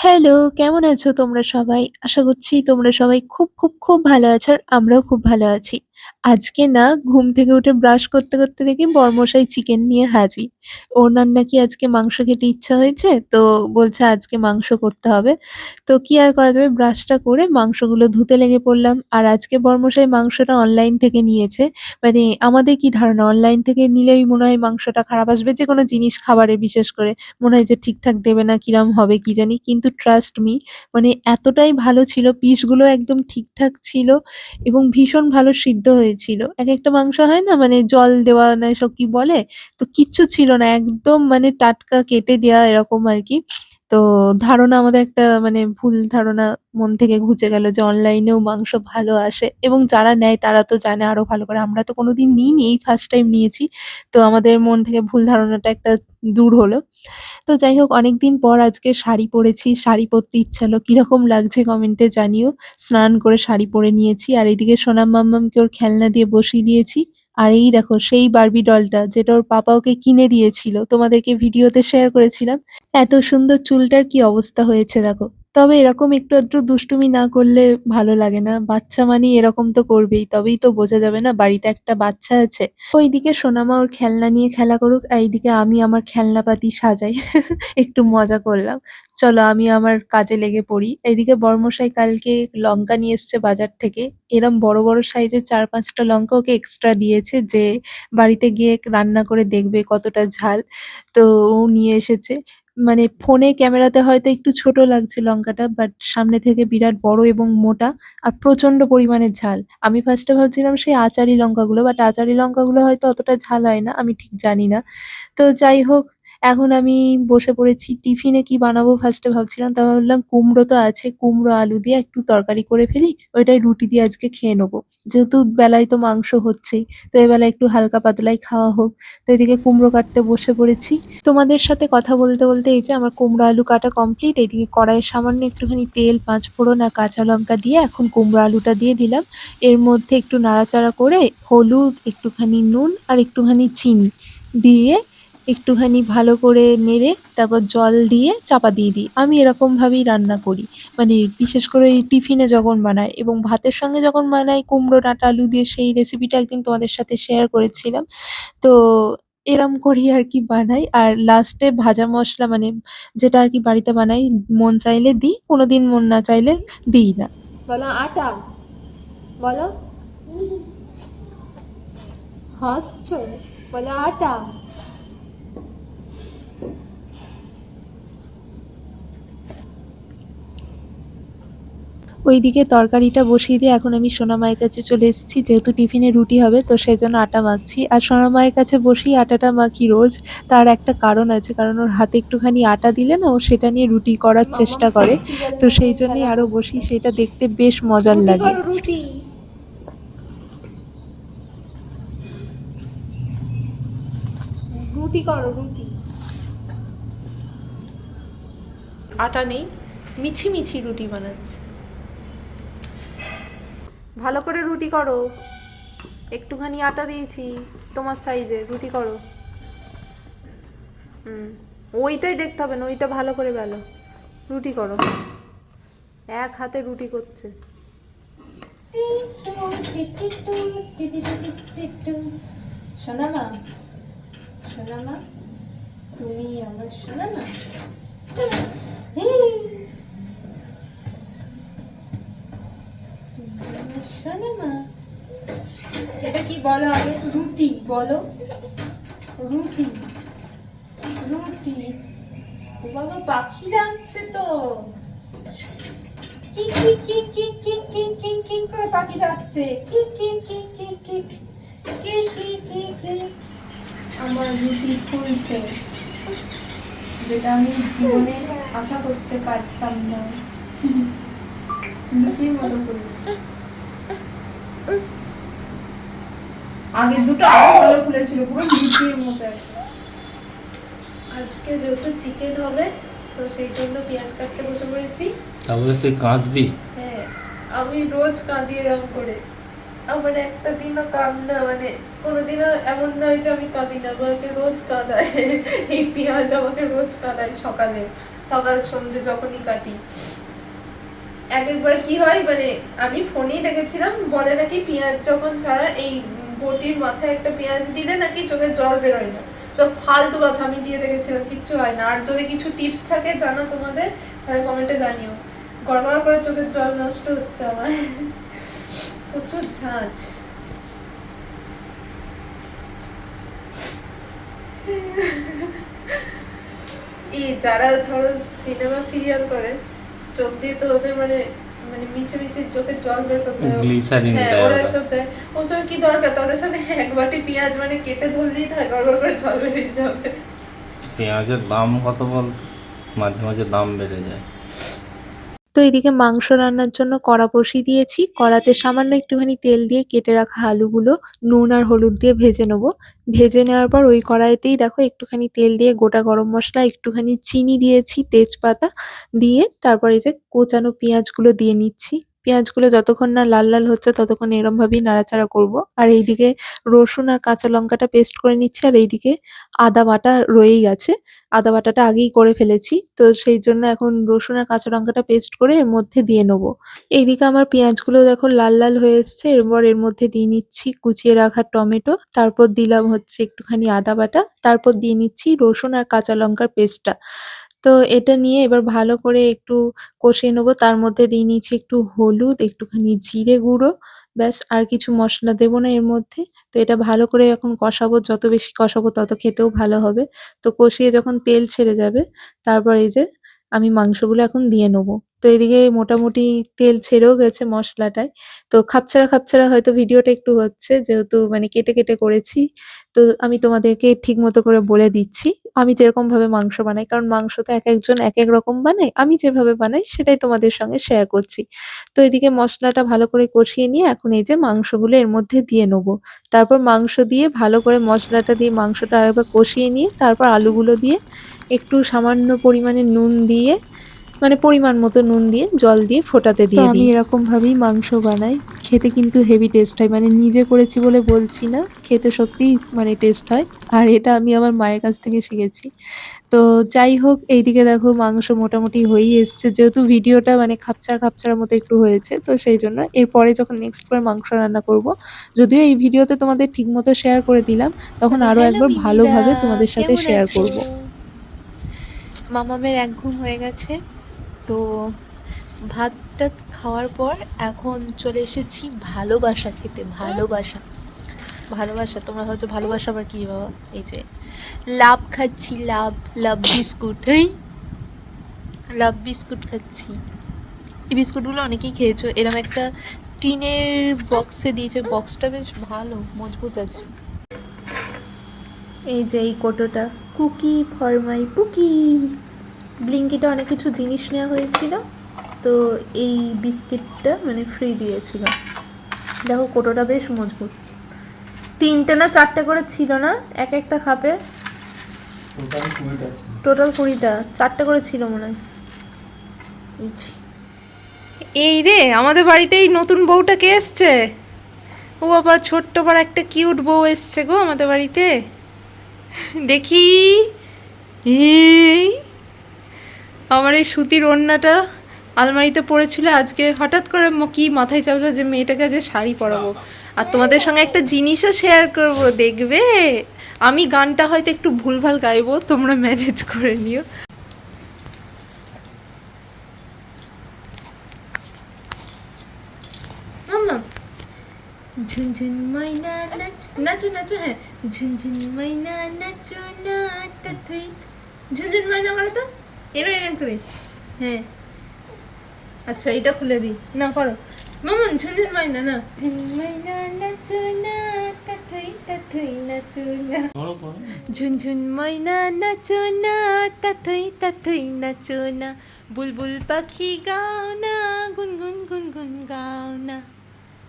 Hello, কেমন আছো তোমরা সবাই? আশা করছি তোমরা সবাই খুব ভালো আছো আর আমরাও খুব ভালো আছি। আজকে না ঘুম থেকে উঠে ব্রাশ করতে দেখি বরমশাই চিকেন নিয়ে হাজির। ওনার নাকি আজকে মাংস খেতে ইচ্ছা হয়েছে, তো বলছে আজকে মাংস করতে হবে। তো কি আর করা যাবে, ব্রাশটা করে মাংসগুলো ধুতে লেগে পড়লাম। আর আজকে বরমশাই মাংসটা অনলাইন থেকে নিয়েছে। মানে আমাদের কি ধারণা অনলাইন থেকে নিলেই মনে হয় মাংসটা খারাপ আসবে, যেকোনো জিনিস খাবারের বিশেষ করে। মনে হয় যে ঠিকঠাক দেবে না, কিরম হবে কি জানি। কিন্তু ট্রাস্ট মি, মানে এতটাই ভালো ছিল, পিসগুলো একদম ঠিকঠাক ছিল এবং ভীষণ ভালো সিদ্ধ হয়েছিল। একেকটা মাংস হয় না মানে জল দেওয়া না এসব কি বলে? তো কিচ্ছু ছিল না। একদম মানে টাটকা কেটে দেয়া এরকম আরকি। তো ধারণা আমাদের একটা মানে ভুল ধারণা মন থেকে ঘুচে গেল যে অনলাইনেও মাংস ভালো আসে এবং যারা নেয় তারা তো জানে আরো ভালো করে। আমরা তো কোনোদিন নিইনি, এই ফার্স্ট টাইম নিয়েছি। তো আমাদের মন থেকে ভুল ধারণাটা একটা দূর হলো। তো যাই হোক, অনেকদিন পর আজকে শাড়ি পরেছি। শাড়ি পরতে ইচ্ছা হলো। কিরকম লাগছে কমেন্টে জানিও। স্নান করে শাড়ি পরে নিয়েছি। আর এদিকে সোনাম মাম্মামকে ওর খেলনা দিয়ে বসিয়ে দিয়েছি। আর এই দেখো সেই বার্বি ডলটা যেটা ওর পাপা ওকে কিনে দিয়েছিল। তোমাদেরকে ভিডিওতে শেয়ার করেছিলাম। এত সুন্দর চুলটার কি অবস্থা হয়েছে দেখো। তবে এরকম একটু আধটু দুষ্টুমি না করলে ভালো লাগে না। বাচ্চা মানেই এরকম তো করবেই। তবেই তো বোঝা যাবে না বাড়িতে একটা বাচ্চা আছে। ওইদিকে সোনামা ওর খেলনা নিয়ে খেলা করুক, আর এইদিকে আমি আমার খেলনাপাতি সাজাই। একটু মজা করলাম। চলো আমি আমার কাজে লেগে পড়ি। এদিকে বড়মশাই কালকে লঙ্কা নিয়ে এসছে বাজার থেকে। এরম বড় সাইজের ৪-৫ টা লঙ্কা ওকে এক্সট্রা দিয়েছে যে বাড়িতে গিয়ে রান্না করে দেখবে কতটা ঝাল। তো ও নিয়ে এসেছে। মানে ফোনে ক্যামেরাতে হয়তো একটু ছোট লাগছে লঙ্কাটা, বাট সামনে থেকে বিরাট বড় এবং মোটা আর প্রচন্ড পরিমাণে ঝাল। আমি ফার্স্ট এ ভাবছিলাম সেই আচারি লঙ্কাগুলো, বাট আচারি লঙ্কাগুলো হয়তো অতটা ঝাল হয় না, আমি ঠিক জানি না। তো যাই হোক, এখন আমি বসে পড়েছি। টিফিনে কি বানাবো ফার্স্ট এ ভাবছিলাম, তারপর ভাবলাম কুমড়ো তো আছে, কুমড়ো আলু দিয়ে একটু তরকারি করে ফেলি। ওইটাই রুটি দিয়ে আজকে খেয়ে নেবো। যেহেতু বেলায় তো মাংস হচ্ছেই, তো এবেলা একটু হালকা পাতলাই খাওয়া হোক। তো এদিকে কুমড়ো কাটতে বসে পড়েছি। তোমাদের সাথে কথা বলতে এই যে আমার কুমড়ো আলু কাটা কমপ্লিট। এদিকে কড়াইয়ে সামান্য একটুখানি তেল, পাঁচফোড়ন আর কাঁচা লঙ্কা দিয়ে এখন কুমড়ো আলুটা দিয়ে দিলাম। এর মধ্যে একটু নাড়াচাড়া করে হলুদ, একটুখানি নুন আর একটুখানি চিনি দিয়ে একটুখানি ভালো করে নেড়ে তারপর জল দিয়ে চাপা দিয়ে দিই। আমি এরকমভাবেই রান্না করি। মানে বিশেষ করে এই টিফিনে যখন বানাই এবং ভাতের সঙ্গে যখন বানাই কুমড়ো ডাঁটা আলু দিয়ে, সেই রেসিপিটা একদিন তোমাদের সাথে শেয়ার করেছিলাম। তো এরম করেই আরকি বানাই। আর লাস্টে ভাজা মসলা মানে যেটা আরকি বাড়িতে বানাই, মন চাইলে দিই, কোনোদিন মন না চাইলে দিই না। বলো আটা, বলো, হাসছো, বলো আটা। ওইদিকে তরকারিটা বসিয়ে দিয়ে এখন আমি সোনা মায়ের কাছে চলে এসেছি। যেহেতু টিফিনে রুটি হবে তো সেজন্য আটা মাখছি। আর সোনা মায়ের কাছে বসেই আটাটা মাখি রোজ। তার একটা কারণ আছে, কারণ ওর হাতে একটুখানি আটা দিলে না ও সেটা নিয়ে রুটি করার চেষ্টা করে। তো সেই জন্যই আরো বসি, সেটা দেখতে বেশ মজার লাগে। রুটি রুটি করো রুটি। আটা নেই, মিছি রুটি বানাচ্ছে। ভালো করে রুটি করো। একটুখানি আটা দিয়েছি, তোমার সাইজের রুটি করো। হুম, ওইটাই দেখতে হবে না, ওইটা ভালো করে বেলো। রুটি করো। এক হাতে রুটি করছে। শোনা মা, শোনা মা, তুমি আমার শোনা না। শোনা মা, এটা কি বলো আগে? রুটি বলো, রুটি রুটি। ও বাবা, পাখি ডাকছে তো। কি কি কি কি কি কি কি কি করে পাখি ডাকছে। কি কি কি কি কি কি কি কি কি। আমার রুটি ফুলছে, যেটা আমি জীবনে আশা করতে পারতাম না। লুচির মতো ফুলছে। আগে দুটো আরো ভালো ফুলেছিল, পুরো লুচির মতো। আজকে যেহেতু চিকেন হবে তো সেই জন্য পেঁয়াজ কাটতে বসে পড়েছি। তাহলে তুই কাঁদবি? হ্যাঁ, আমি রোজ কাঁদি এরকম করে। আমার একটা দিনও কান্না মানে কোনোদিনও এমন নয় যে আমি কাঁদি না, আমাকে রোজ কাঁদায়। এই পেঁয়াজ আমাকে রোজ কাঁদায়। সকালে সকাল সন্ধ্যে যখনই কাটি। একবার কি হয় মানে আমি ফোনেই দেখেছিলাম, বলে নাকি পেঁয়াজ যখন ছাড়া এই বটির মাথায় একটা পেঁয়াজ দিলে নাকি চোখের জল বেরোয় না। সব ফালতু কথা, আমি দিয়ে দেখেছিলাম, কিচ্ছু হয় না। আর যদি কিছু টিপস থাকে জানা তোমাদের, তাহলে কমেন্টে জানিও। গড়গড় করে চোখের জল নষ্ট হচ্ছে আমার, প্রচুর ঝাঁজ। এই যারা ধরো সিনেমা সিরিয়াল করে, চোখ দিয়ে তো ওদের মানে মানে মিছে মিছে চোখের জল বের করতে হয়, গ্লিসারিন হ্যাঁ দেয় ওরা ওরা। সব দেয়। ও সময় কি দরকার, তাদের সামনে এক বাটি পেঁয়াজ মানে কেটে ধরলেই থাকে, গড়গড় করে জল বেরিয়ে যাবে। পেঁয়াজের দাম কত বলতো, মাঝে মাঝে দাম বেড়ে যায়। তো এদিকে মাংস রান্নার জন্য কড়া বসিয়ে দিয়েছি। কড়াতে সামান্য একটুখানি তেল দিয়ে কেটে রাখা আলুগুলো নুন আর হলুদ দিয়ে ভেজে নেবো। ভেজে নেওয়ার পর ওই কড়াইতেই দেখো একটুখানি তেল দিয়ে গোটা গরম মশলা, একটুখানি চিনি দিয়েছি, তেজপাতা দিয়ে তারপর এই যে কোচানো পেঁয়াজগুলো দিয়ে নিচ্ছি। পেঁয়াজগুলো যতক্ষণ না লাল লাল হচ্ছে ততক্ষণ এরম ভাবেই নাড়াচাড়া করব। আর এইদিকে রসুন আর কাঁচা লঙ্কাটা পেস্ট করে নিচ্ছি, আর এইদিকে আদা বাটা রয়েই গেছে। আদা বাটাটা আগেই করে ফেলেছি, তো সেই জন্য এখন রসুন আর কাঁচা লঙ্কাটা পেস্ট করে এর মধ্যে দিয়ে নেবো। এইদিকে আমার পেঁয়াজগুলো দেখো লাল লাল হয়ে এসছে, এরপর এর মধ্যে দিয়ে নিচ্ছি কুচিয়ে রাখা টমেটো, তারপর দিলাম হচ্ছে একটুখানি আদা বাটা, তারপর দিয়ে নিচ্ছি রসুন আর কাঁচা লঙ্কার পেস্টটা। তো এটা নিয়ে এবার ভালো করে একটু কষিয়ে নেবো। তার মধ্যে দিয়ে নিচ্ছি একটু হলুদ, একটুখানি জিরে গুঁড়ো, ব্যাস আর কিছু মশলা দেবো না এর মধ্যে। তো এটা ভালো করে এখন কষাবো, যত বেশি কষাবো তত খেতেও ভালো হবে। তো কষিয়ে যখন তেল ছেড়ে যাবে, তারপর এই যে আমি মাংসগুলো এখন দিয়ে নেবো। তো এদিকে মোটামুটি তেল ছেড়েও গেছে মশলাটায়। তো খাপছাড়া খাপছাড়া হয়তো ভিডিওটা একটু হচ্ছে, যেহেতু মানে কেটে কেটে করেছি। তো আমি তোমাদেরকে ঠিক মতো করে বলে দিচ্ছি আমি যেরকম ভাবে মাংস বানাই, কারণ মাংস তো এক একজন এক এক রকম বানায়, আমি যেভাবে বানাই সেটাই তোমাদের সঙ্গে শেয়ার করছি। তো এদিকে মশলাটা ভালো করে কষিয়ে নিয়ে এখন এই যে মাংসগুলো এর মধ্যে দিয়ে নেবো। তারপর মাংস দিয়ে ভালো করে মশলাটা দিয়ে মাংসটা আরেকবার কষিয়ে নিয়ে তারপর আলুগুলো দিয়ে একটু সামান্য পরিমাণে নুন দিয়ে, মানে পরিমাণ মতো নুন দিয়ে জল দিয়ে ফোটাতে দিয়ে দিই। আমি এরকম ভাবেই মাংস বানাই, খেতে কিন্তু হেভি টেস্ট হয়। মানে নিজে করেছি বলে বলছি না, খেতে সত্যিই মানে টেস্ট হয়। আর এটা আমি আমার মায়ের কাছ থেকে শিখেছি। তো যাই হোক, এইদিকে দেখো মাংস মোটামুটি হয়েই এসছে, যেহেতু ভিডিওটা মানে খাপছাড়া খাপছাড়ার মতো একটু হয়েছে, তো সেই জন্য এরপরে যখন নেক্সট বার মাংস রান্না করব, যদিও এই ভিডিওতে তোমাদের ঠিক মতো শেয়ার করে দিলাম, তখন বলো আরো হ্যালো একবার মিমিরা, ভালোভাবে তোমাদের সাথে কেমন শেয়ার আছো? করব। মামামের এক ঘুম হয়ে গেছে, তো ভাতটা খাওয়ার পর এখন চলে এসেছি ভালোবাসা খেতে। ভালোবাসা ভালোবাসা তোমরা ভাবছো ভালোবাসা আবার কি বাবা? এই যে লাভ খাচ্ছি, লাভ লাভ বিস্কুট। এই লাভ বিস্কুট খাচ্ছি। এই বিস্কুটগুলো অনেকেই খেয়েছো, এরম একটা টিনের বক্সে দিয়েছে, বক্সটা বেশ ভালো মজবুত আছে। এই যে এই কোটোটা, কুকি ফর মাই পুকি। ব্লিঙ্কিতে অনেক কিছু জিনিস নেওয়া হয়েছিল, তো এই বিস্কিটটা মানে ফ্রি দিয়েছিল। দেখো কোটোটা বেশ মজবুত, 3টে না 4টে করে ছিল না এক একটা খাপে, টোটাল 20টা, 4টে করে ছিল মনে হয়। এই রে, আমাদের বাড়িতে এই নতুন বউটা কে এসছে? ও বাবা, ছোট্ট বড় একটা কিউট বউ এসছে গো আমাদের বাড়িতে। দেখি, এই আমার এই সুতির ওড়নাটা আলমারিতে পড়েছিল, আজকে হঠাৎ করে কি মাথায় চাপলো যে মেয়েটাকে যে শাড়ি পরাবো, আর তোমাদের সঙ্গে একটা জিনিসও শেয়ার করব, দেখবে। আমি গানটা হয়তো একটু ভুলভাল গাইবো, তোমরা ম্যানেজ করে নিও। মাম্মা, ঝুনঝুন ময়না নাচ, নাচো নাচো, হ্যাঁ ঝুনঝুন ময়না নাচো না তাথই। ঝুনঝুন ময়না করো তো, এরম এরম করে, হ্যাঁ। আচ্ছা এটা খুলে দিই, না করো মামন, ঝুনঝুন ময়না না, ঝুনঝুন ময়না নাচো না তাথই তাথই নাচো না, ঝুনঝুন ময়না নাচো না তাথই তাথই নাচো না, বুলবুল পাখি গাও না গুনগুন গুনগুন গাও না।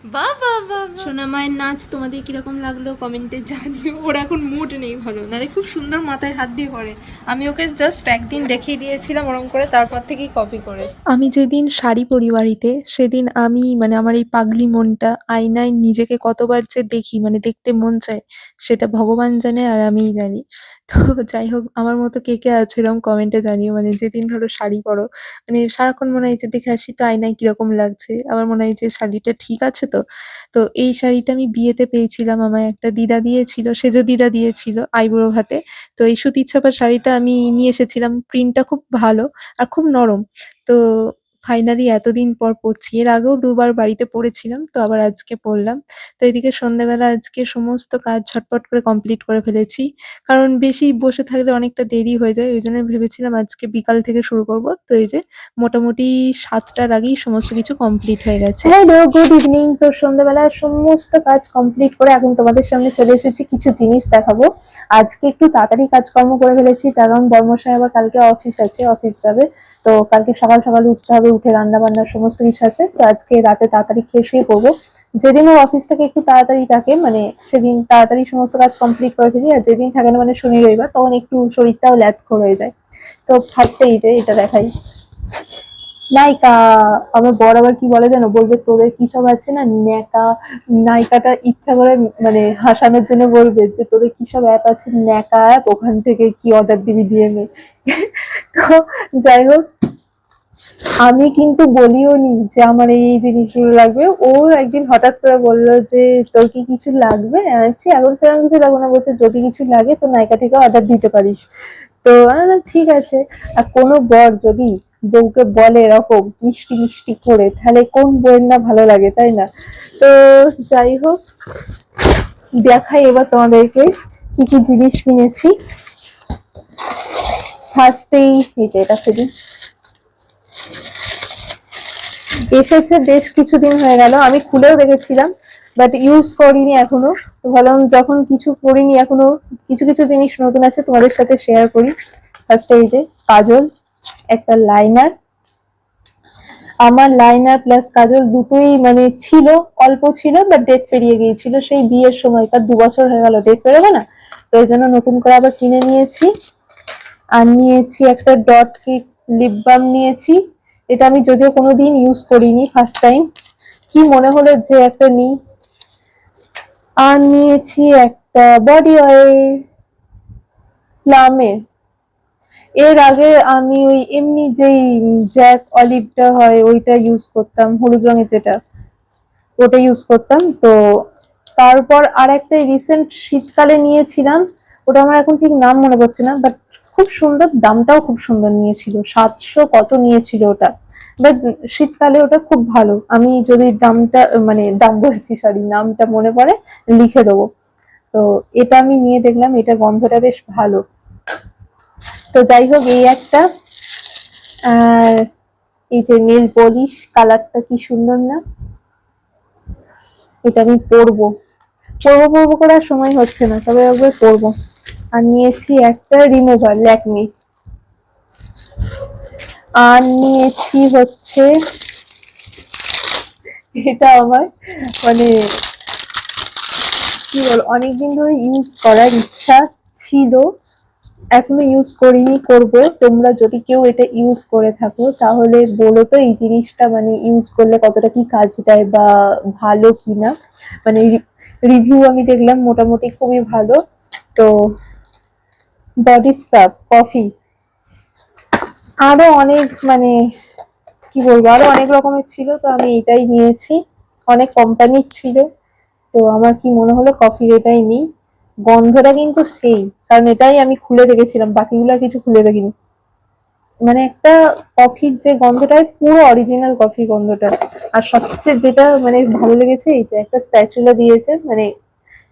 সোনা মায়ের নাচ তোমাদের কিরকম লাগলো কমেন্টে জানিও। ওর এখন মুড নেই ভালো, নাহলে খুব সুন্দর মাথায় হাত দিয়ে করে। আমি ওকে জাস্ট একদিন দেখিয়ে দিয়েছিলাম ওরম করে, তারপর থেকেই কপি করে। আমি যেদিন শাড়ি পরি বাড়িতে, সেদিন আমি মানে আমার এই পাগলি মনটা আয়নায় নিজেকে কতবার যে দেখি, মানে দেখতে মন চায়, সেটা ভগবান জানে আর আমিই জানি। তো যাই হোক, আমার মতো কে আছো এরকম কমেন্টে জানিও। মানে যেদিন ধরো শাড়ি পরো, মানে সারাক্ষণ মনে হয় যে দেখে আসি তো আয়নায় কিরকম লাগছে। আবার মনে হয় যে শাড়িটা ঠিক আছে তো? তো এই শাড়িটা আমি বিয়েতে পেয়েছিলাম। আমায় একটা দিদা দিয়েছিল, সেজো দিদা দিয়েছিল আইবুড়ো ভাতে। তো এই সুতির ছাপা শাড়িটা আমি নিয়ে এসেছিলাম। প্রিন্টটা খুব ভালো আর খুব নরম। তো ফাইনালি এতদিন পর পড়ছি। এর আগেও ২ বার বাড়িতে পড়েছিলাম। তো আবার আজকে পড়লাম। তো এদিকে সন্ধ্যাবেলা আজকে সমস্ত কাজ ঝটপট করে কমপ্লিট করে ফেলেছি। কারণ বেশি বসে থাকলে অনেকটা দেরি হয়ে যায়। ওইজন্য ভেবেছিলাম আজকে বিকাল থেকে শুরু করব। তো এই যে মোটামুটি ৭টার আগেই সমস্ত কিছু কমপ্লিট হয়ে গেছে। Hello, good evening. তো সন্ধ্যাবেলা সমস্ত কাজ কমপ্লিট করে এখন তোমাদের সামনে চলে এসেছি, কিছু জিনিস দেখাবো। আজকে একটু তাড়াতাড়ি কাজকর্ম করে ফেলেছি, তার কারণ বর্মশাই আবার কালকে অফিস আছে, অফিস যাবে। তো কালকে সকাল সকাল উঠতে হবে, উঠে রান্না বান্না সমস্ত কিছু আছে। তো আজকে রাতে তাড়াতাড়ি খেয়ে শুয়ে পড়বো। যেদিন ও অফিস থেকে একটু তাড়াতাড়ি থাকে, মানে সেদিন তাড়াতাড়ি সমস্ত কাজ কমপ্লিট করে ফেলি। আর যেদিন থাকে না, মানে শনি রবিবার, তখন একটু শরীরটাও ল্যাথখোর হয়ে যায়। তো ফার্স্টে এই যে এটা দেখাই, নায়িকা। আমার বর আবার কি বলে জানো, বলবে তোদের কি সব আছে না ন্যাকা। নায়িকাটা ইচ্ছা করে মানে হাসানোর জন্য বলবে যে তোদের কি সব অ্যাপ আছে ন্যাকা অ্যাপ, ওখান থেকে কি অর্ডার দিবি দিয়ে নে। তো যাই হোক, আমি কিন্তু বলিও নি যে আমার এই জিনিসগুলো লাগবে। ও একদিন হঠাৎ করে বললো যে তোর কি কিছু লাগবে, আমি বলছি এখন সেরকম কিছু লাগবে না। বলছে যদি কিছু লাগে তো নায়িকা থেকে অর্ডার দিতে পারিস। তো আমি বললাম, ঠিক আছে। আর কোনো বর যদি বউকে বলে এরকম মিষ্টি মিষ্টি করে, তাহলে কোন বউয়ের না ভালো লাগে, তাই না? তো যাই হোক, দেখাই এবার তোমাদেরকে কি কি জিনিস কিনেছি। ফার্স্টেই এটা খুবই এসেছে, বেশ কিছুদিন হয়ে গেল, আমি খুলেও দেখেছিলাম বাট ইউজ করিনি এখনো। তো ভাবলাম যখন কিছু করিনি এখনো, কিছু কিছু জিনিস নতুন আছে তোমাদের সাথে শেয়ার করি। ফার্স্টে এই যে কাজল, একটা লাইনার। আমার লাইনার প্লাস কাজল দুটোই মানে ছিল, অল্প ছিল বাট ডেট পেরিয়ে গিয়েছিল সেই বিয়ের সময়। তার ২ বছর হয়ে গেল, ডেট পেরোবে না। তো এই জন্য নতুন করে আবার কিনে নিয়েছি। আর নিয়েছি একটা ডট কেক লিপ বাম নিয়েছি। এটা আমি যদিও কোনোদিন ইউজ করিনি, ফার্স্ট টাইম। কি মনে হলো যে একটা নিই। আর নিয়েছি একটা বডি অয়েল প্লামের। এর আগে আমি ওই এমনি যেই জ্যাক অলিভটা হয় ওইটা ইউজ করতাম, হলুদ রঙের যেটা, ওটা ইউজ করতাম। তো তারপর আর একটা রিসেন্ট শীতকালে নিয়েছিলাম, ওটা আমার এখন ঠিক নাম মনে পড়ছে না, বাট খুব সুন্দর, দামটাও খুব সুন্দর নিয়েছিল, 700 কত নিয়েছিল ওটা। বাট শীতকালে ওটা খুব ভালো। আমি যদি দামটা মানে দাম বলছি, সরি, নামটা মনে পড়ে লিখে দেবো। তো এটা আমি নিয়ে দেখলাম, এটা গন্ধটা বেশ ভালো। তো যাই হোক, এই একটা। আর এই যে নেল পলিশ, কালারটা কি সুন্দর না, এটা আমি পরবো পরবো পরবো করে আর সময় হচ্ছে না, তবে একবার পরবো। আর নিয়েছি একটা রিমুভার ল্যাকমি। আর নিয়েছি হচ্ছে এটা আমার মানে কি বল, অনেকদিন ধরে ইউজ করার ইচ্ছা ছিল, এখনো ইউজ করিনি, করব। তোমরা যদি কেউ এটা ইউজ করে থাকো তাহলে বলো তো এই জিনিসটা মানে ইউজ করলে কতটা কি কাজ দেয় বা ভালো কিনা। মানে রিভিউ আমি দেখলাম মোটামুটি খুবই ভালো। তো বডি স্ক্রাব কফি, আরো অনেক মানে কি বলবো, আরো অনেক রকমের ছিল, তো আমি এটাই নিয়েছি। অনেক কোম্পানির ছিল, তো আমার কি মনে হলো কফির এটাই নিই। গন্ধটা কিন্তু সেই, কারণ এটাই আমি খুলে দেখেছিলাম, বাকিগুলো আর কিছু খুলে দেখিনি। মানে একটা কফির যে গন্ধটা, পুরো অরিজিনাল কফির গন্ধটা। আর সবচেয়ে যেটা মানে ভালো লেগেছে, এই যে একটা স্প্যাচুলা দিয়েছে, মানে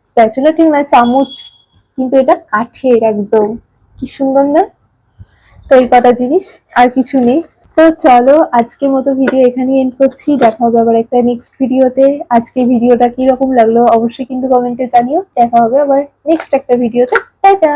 স্প্যাচুলা ঠিক না, চামচ, কিন্তু এটা কাঠের একদম, কি সুন্দর না। তো এই কটা জিনিস, আর কিছু নেই। তো চলো আজকের মতো ভিডিও এখানেই এন্ড করছি, দেখা হবে আবার একটা নেক্সট ভিডিওতে। আজকে ভিডিওটা কি রকম লাগলো অবশ্যই কিন্তু কমেন্টে জানিও। দেখা হবে আবার নেক্সট একটা ভিডিওতে। টাটা।